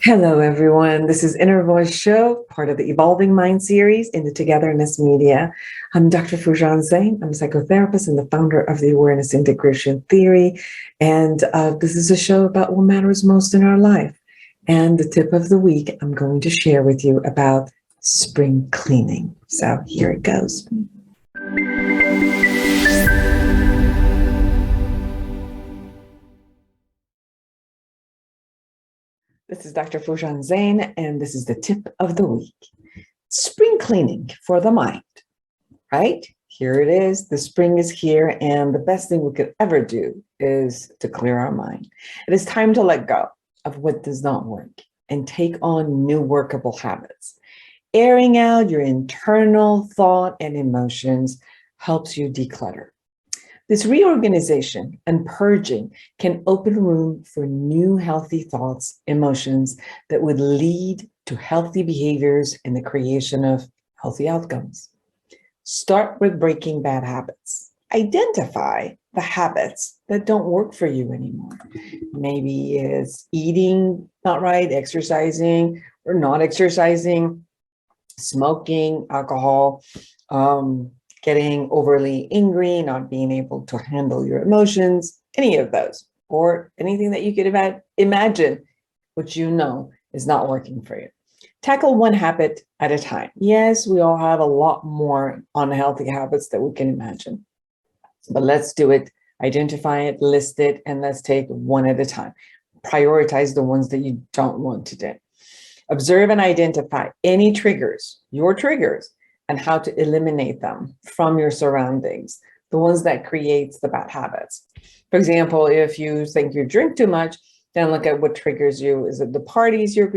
Hello, everyone. This is Inner Voice Show, part of the Evolving Mind series in the Togetherness media. I'm Dr. Foojan Zeine. I'm a psychotherapist and the founder of the Awareness Integration Theory. And this is a show about what matters most in our life. And the tip of the week, I'm going to share with you about spring cleaning. So here it goes. This is Dr. Foojan Zeine, and this is the tip of the week. Spring cleaning for the mind, right? Here it is. The spring is here, and the best thing we could ever do is to clear our mind. It is time to let go of what does not work and take on new workable habits. Airing out your internal thought and emotions helps you declutter. This reorganization and purging can open room for new healthy thoughts, emotions that would lead to healthy behaviors and the creation of healthy outcomes. Start with breaking bad habits. Identify the habits that don't work for you anymore. Maybe it's eating not right, exercising or not exercising, smoking, alcohol, getting overly angry, not being able to handle your emotions, any of those, or anything that you could imagine, which you know is not working for you. Tackle one habit at a time. Yes, we all have a lot more unhealthy habits that we can imagine, but let's do it, identify it, list it, and let's take one at a time. Prioritize the ones that you don't want to do. Observe and identify any triggers, your triggers, and how to eliminate them from your surroundings, the ones that creates the bad habits. For example, if you think you drink too much, then look at what triggers you. Is it the parties you're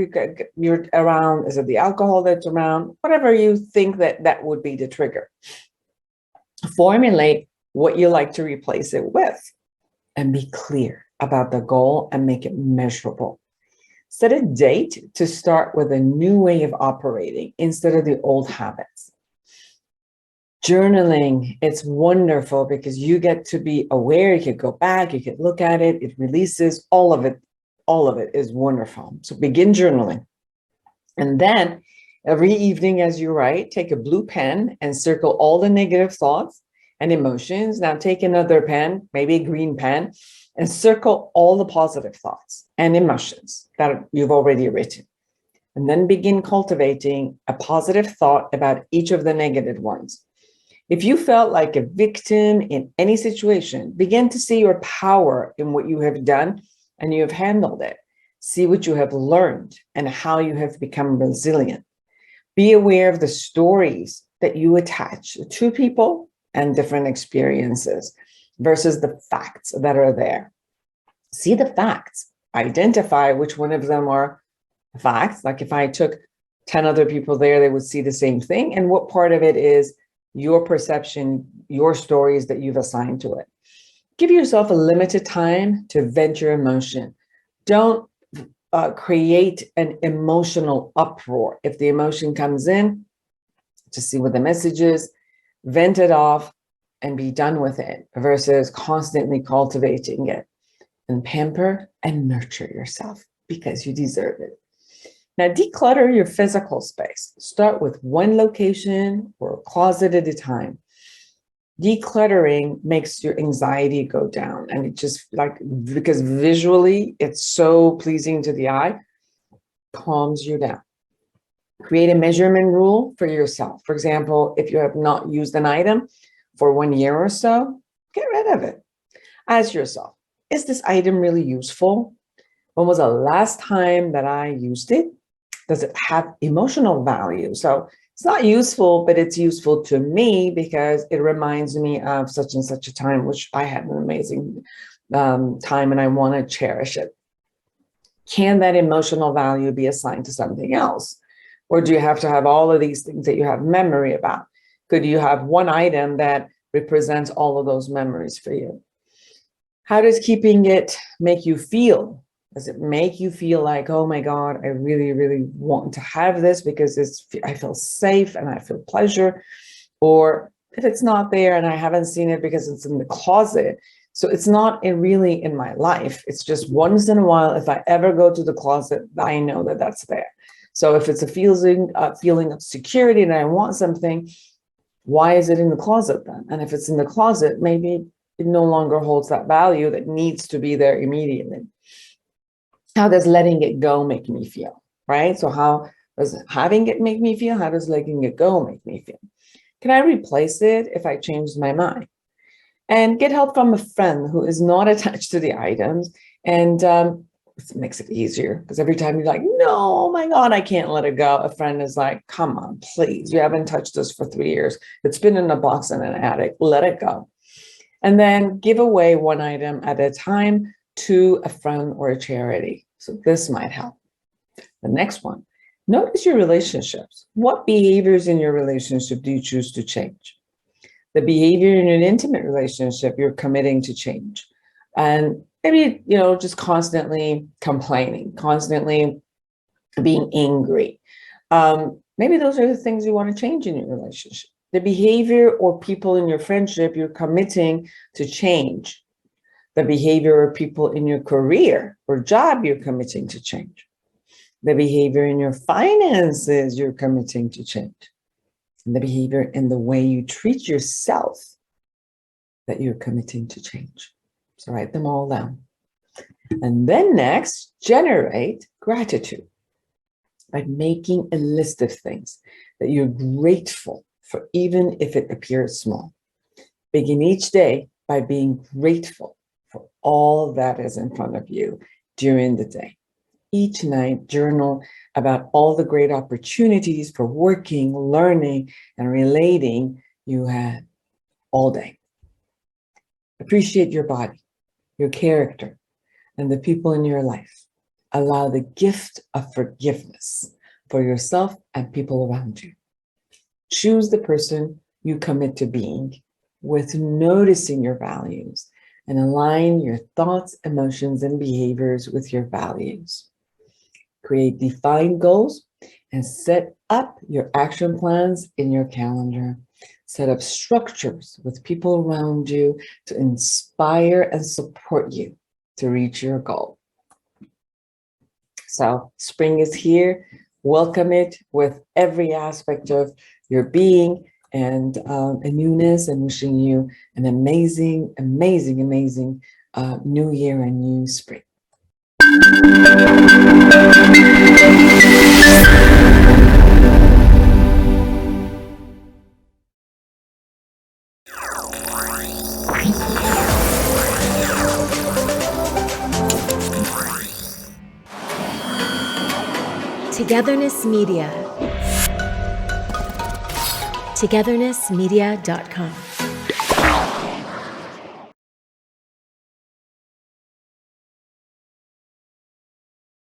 around? Is it the alcohol that's around? Whatever you think that would be the trigger. Formulate what you like to replace it with and be clear about the goal and make it measurable. Set a date to start with a new way of operating instead of the old habits. Journaling, it's wonderful because you get to be aware, you could go back, you could look at it, it releases all of it is wonderful. So begin journaling. And then every evening as you write, take a blue pen and circle all the negative thoughts and emotions. Now take another pen, maybe a green pen, and circle all the positive thoughts and emotions that you've already written. And then begin cultivating a positive thought about each of the negative ones. If you felt like a victim in any situation, begin to see your power in what you have done and you have handled it. See what you have learned and how you have become resilient. Be aware of the stories that you attach to people and different experiences versus the facts that are there. See the facts, identify which one of them are facts. Like if I took 10 other people there, they would see the same thing. And what part of it is your perception, your stories that you've assigned to it. Give yourself a limited time to vent your emotion. Don't create an emotional uproar. If the emotion comes in, just see what the message is, vent it off and be done with it versus constantly cultivating it. And pamper and nurture yourself because you deserve it. Now, declutter your physical space. Start with one location or a closet at a time. Decluttering makes your anxiety go down, and it just because visually it's so pleasing to the eye, calms you down. Create a measurement rule for yourself. For example, if you have not used an item for 1 year or so, get rid of it. Ask yourself, is this item really useful? When was the last time that I used it? Does it have emotional value? So it's not useful, but it's useful to me because it reminds me of such and such a time, which I had an amazing time and I want to cherish it. Can that emotional value be assigned to something else? Or do you have to have all of these things that you have memory about? Could you have one item that represents all of those memories for you? How does keeping it make you feel? Does it make you feel like, oh my God, I really, really want to have this because I feel safe and I feel pleasure? Or if it's not there and I haven't seen it because it's in the closet, so it's not really in my life. It's just once in a while, if I ever go to the closet, I know that that's there. So if it's a feeling of security and I want something, why is it in the closet then? And if it's in the closet, maybe it no longer holds that value that needs to be there immediately. How does letting it go make me feel, right? So how does having it make me feel? How does letting it go make me feel? Can I replace it if I change my mind? And get help from a friend who is not attached to the items. And it makes it easier because every time you're like, no, oh my God, I can't let it go. A friend is like, come on, please. You haven't touched this for 3 years. It's been in a box in an attic. Let it go. And then give away one item at a time to a friend or a charity. So this might help. The next one, notice your relationships. What behaviors in your relationship do you choose to change? The behavior in an intimate relationship you're committing to change. And maybe, just constantly complaining, constantly being angry. Maybe those are the things you want to change in your relationship. The behavior or people in your friendship you're committing to change. The behavior or people in your career or job you're committing to change. The behavior in your finances you're committing to change. And the behavior in the way you treat yourself that you're committing to change. So write them all down. And then next, generate gratitude by making a list of things that you're grateful for, even if it appears small. Begin each day by being grateful for all that is in front of you during the day. Each night, journal about all the great opportunities for working, learning, and relating you had all day. Appreciate your body, your character, and the people in your life. Allow the gift of forgiveness for yourself and people around you. Choose the person you commit to being with noticing your values and align your thoughts, emotions, and behaviors with your values. Create defined goals and set up your action plans in your calendar. Set up structures with people around you to inspire and support you to reach your goal. So spring is here. Welcome it with every aspect of your being and a newness, and wishing you an amazing, amazing, amazing new year and new spring. Togetherness Media. Togethernessmedia.com